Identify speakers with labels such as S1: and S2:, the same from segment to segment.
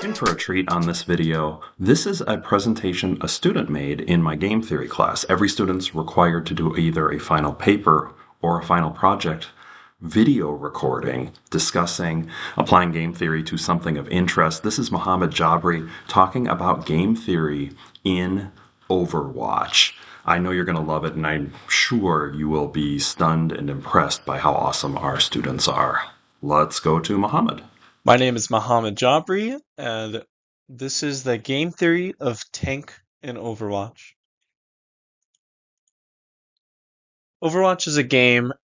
S1: In for a treat on this video. This is a presentation a student made in my game theory class. Every student's required to do either a final paper or a final project video recording discussing applying game theory to something of interest. This is Mohammed Djabri talking about game theory in Overwatch. I know you're going to love it, and I'm sure you will be stunned and impressed by how awesome our students are. Let's go to Mohammed.
S2: My name is Mohammed Djabri, and this is the game theory of tank in Overwatch. Overwatch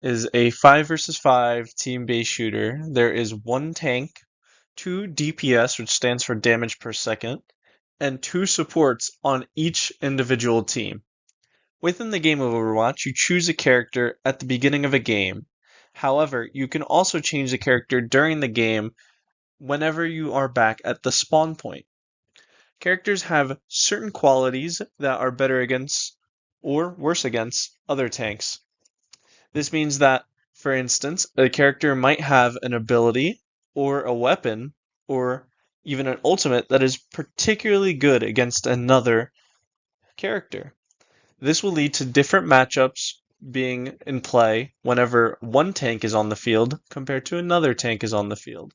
S2: is a 5 versus 5 team-based shooter. There is one tank, 2 DPS, which stands for damage per second, and 2 supports on each individual team. Within the game of Overwatch, you choose a character at the beginning of a game. However, you can also change the character during the game whenever you are back at the spawn point. Characters have certain qualities that are better against or worse against other tanks. This means that, for instance, a character might have an ability or a weapon or even an ultimate that is particularly good against another character. This will lead to different matchups being in play whenever one tank is on the field compared to another tank is on the field.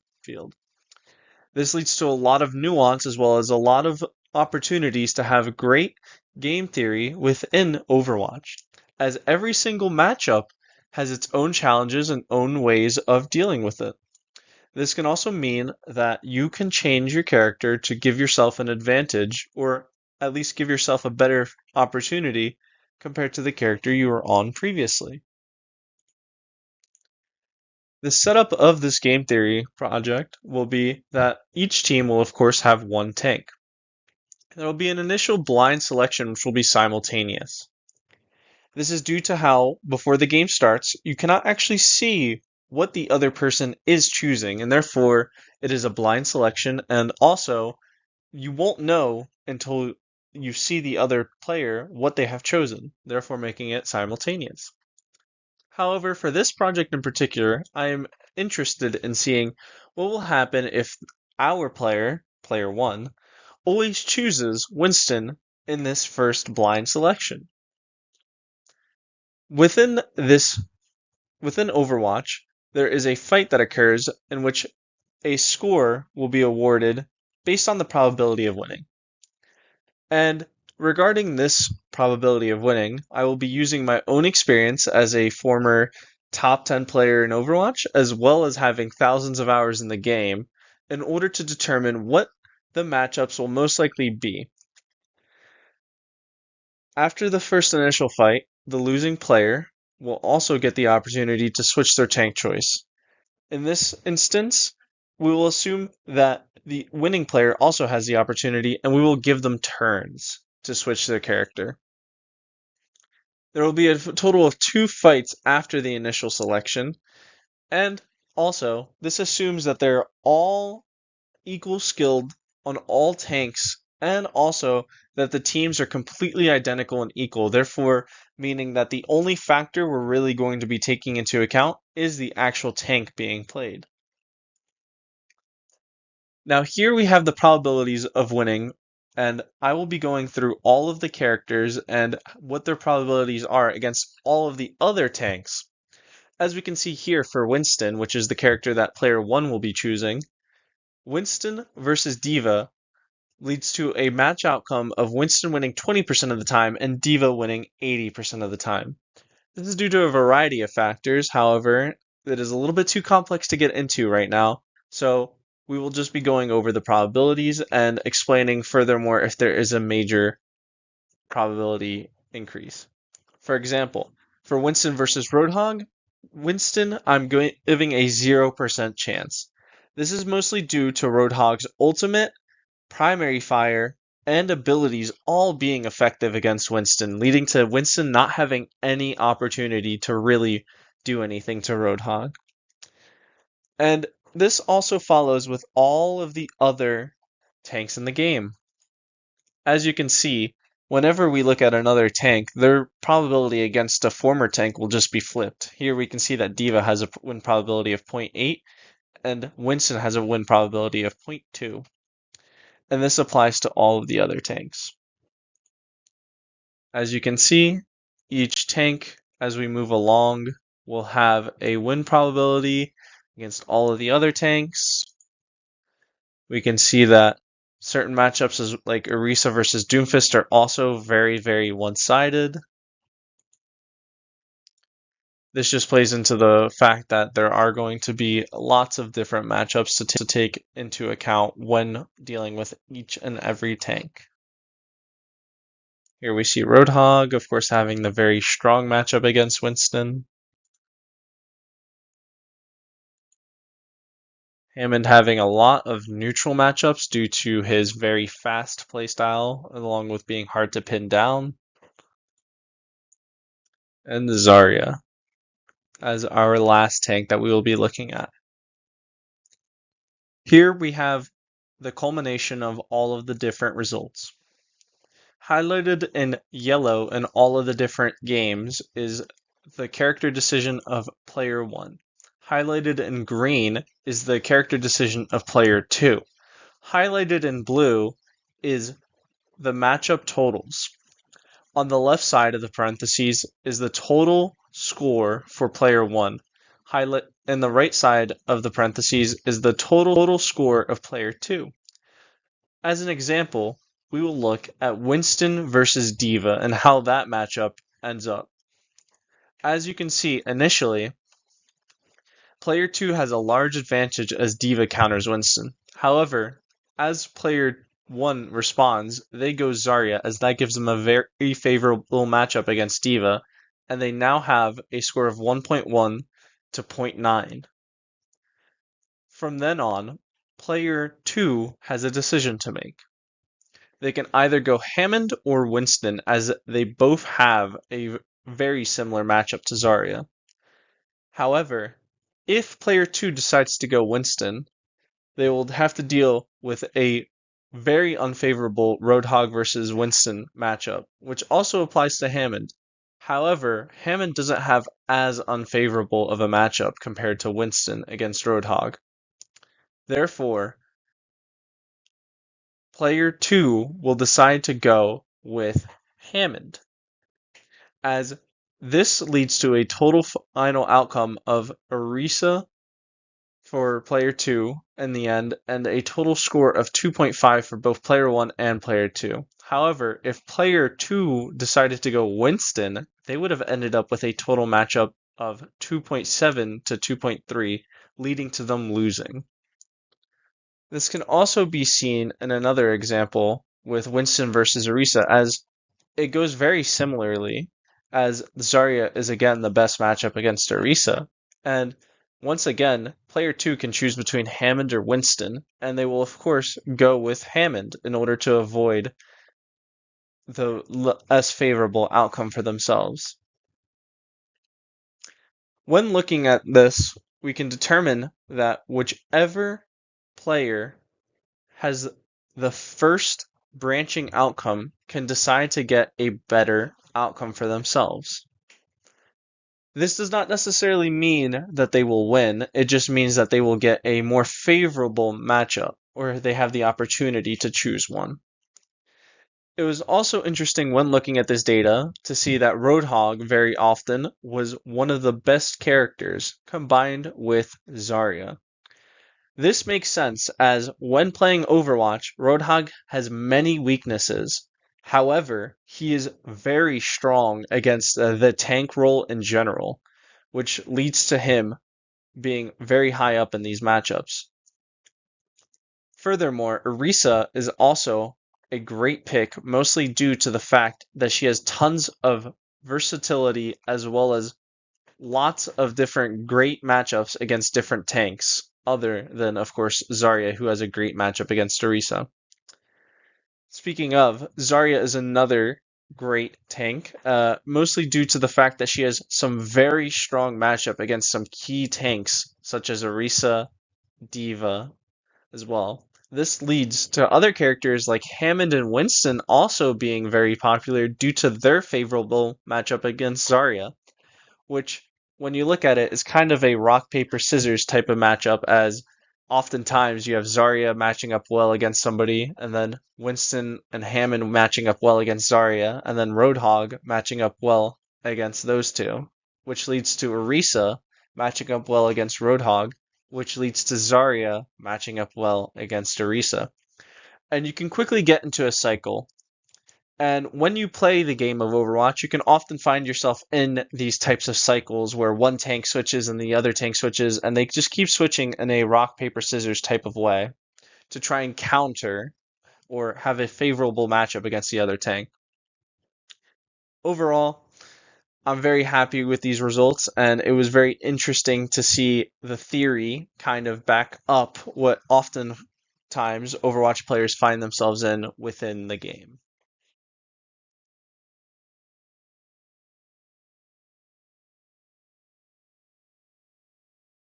S2: This leads to a lot of nuance as well as a lot of opportunities to have great game theory within Overwatch, as every single matchup has its own challenges and own ways of dealing with it. This can also mean that you can change your character to give yourself an advantage, or at least give yourself a better opportunity compared to the character you were on previously. The setup of this game theory project will be that each team will of course have one tank. There will be an initial blind selection which will be simultaneous. This is due to how, before the game starts, you cannot actually see what the other person is choosing, and therefore it is a blind selection, and also you won't know until you see the other player what they have chosen, therefore making it simultaneous. However, for this project in particular, I am interested in seeing what will happen if our player, player 1, always chooses Winston in this first blind selection. Within Overwatch, there is a fight that occurs in which a score will be awarded based on the probability of winning. And regarding this probability of winning, I will be using my own experience as a former top 10 player in Overwatch, as well as having thousands of hours in the game, in order to determine what the matchups will most likely be. After the first initial fight, the losing player will also get the opportunity to switch their tank choice. In this instance, we will assume that the winning player also has the opportunity, and we will give them turns to switch their character. There will be a total of 2 fights after the initial selection, and also, this assumes that they're all equal skilled on all tanks, and also that the teams are completely identical and equal, therefore meaning that the only factor we're really going to be taking into account is the actual tank being played. Now here we have the probabilities of winning, and I will be going through all of the characters and what their probabilities are against all of the other tanks. As we can see here for Winston, which is the character that player 1 will be choosing, Winston versus D.Va leads to a match outcome of Winston winning 20% of the time and D.Va winning 80% of the time. This is due to a variety of factors, however, it is a little bit too complex to get into right now, so we will just be going over the probabilities and explaining furthermore if there is a major probability increase. For example, for Winston versus Roadhog, Winston, I'm giving a 0% chance. This is mostly due to Roadhog's ultimate, primary fire, and abilities all being effective against Winston, leading to Winston not having any opportunity to really do anything to Roadhog. And this also follows with all of the other tanks in the game. As you can see, whenever we look at another tank, their probability against a former tank will just be flipped. Here we can see that D.Va has a win probability of 0.8, and Winston has a win probability of 0.2. and this applies to all of the other tanks. As you can see, each tank, as we move along, will have a win probability against all of the other tanks. We can see that certain matchups like Orisa versus Doomfist are also very, very one-sided. This just plays into the fact that there are going to be lots of different matchups to take into account when dealing with each and every tank. Here we see Roadhog, of course, having the very strong matchup against Winston. Hammond having a lot of neutral matchups due to his very fast playstyle, along with being hard to pin down. And Zarya as our last tank that we will be looking at. Here we have the culmination of all of the different results. Highlighted in yellow in all of the different games is the character decision of player 1. Highlighted in green is the character decision of player 2. Highlighted in blue is the matchup totals. On the left side of the parentheses is the total score for player 1. Highlight in the right side of the parentheses is the total score of player 2. As an example, we will look at Winston versus D.Va and how that matchup ends up. As you can see, initially, player 2 has a large advantage as D.Va counters Winston. However, as player 1 responds, they go Zarya, as that gives them a very favorable matchup against D.Va, and they now have a score of 1.1 to 0.9. From then on, player 2 has a decision to make. They can either go Hammond or Winston, as they both have a very similar matchup to Zarya. However, if player 2 decides to go Winston, they will have to deal with a very unfavorable Roadhog versus Winston matchup, which also applies to Hammond. However, Hammond doesn't have as unfavorable of a matchup compared to Winston against Roadhog. Therefore, player 2 will decide to go with Hammond, as this leads to a total final outcome of Orisa for player 2 in the end, and a total score of 2.5 for both player 1 and player 2. However, if player 2 decided to go Winston, they would have ended up with a total matchup of 2.7 to 2.3, leading to them losing. This can also be seen in another example with Winston versus Orisa, as it goes very similarly, as Zarya is again the best matchup against Orisa, and once again, player 2 can choose between Hammond or Winston, and they will of course go with Hammond in order to avoid the less favorable outcome for themselves. When looking at this, we can determine that whichever player has the first branching outcome can decide to get a better outcome for themselves. This does not necessarily mean that they will win, it just means that they will get a more favorable matchup, or they have the opportunity to choose one. It was also interesting when looking at this data to see that Roadhog very often was one of the best characters combined with Zarya. This makes sense, as when playing Overwatch, Roadhog has many weaknesses. However, he is very strong against the tank role in general, which leads to him being very high up in these matchups. Furthermore, Orisa is also a great pick, mostly due to the fact that she has tons of versatility as well as lots of different great matchups against different tanks, other than, of course, Zarya, who has a great matchup against Orisa. Speaking of, Zarya is another great tank, mostly due to the fact that she has some very strong matchup against some key tanks, such as Orisa, D.Va, as well. This leads to other characters like Hammond and Winston also being very popular due to their favorable matchup against Zarya, which, when you look at it, is kind of a rock, paper, scissors type of matchup, as oftentimes you have Zarya matching up well against somebody, and then Winston and Hammond matching up well against Zarya, and then Roadhog matching up well against those two, which leads to Orisa matching up well against Roadhog, which leads to Zarya matching up well against Orisa. And you can quickly get into a cycle. And when you play the game of Overwatch, you can often find yourself in these types of cycles where one tank switches and the other tank switches, and they just keep switching in a rock, paper, scissors type of way to try and counter or have a favorable matchup against the other tank. Overall, I'm very happy with these results, and it was very interesting to see the theory kind of back up what oftentimes Overwatch players find themselves in within the game.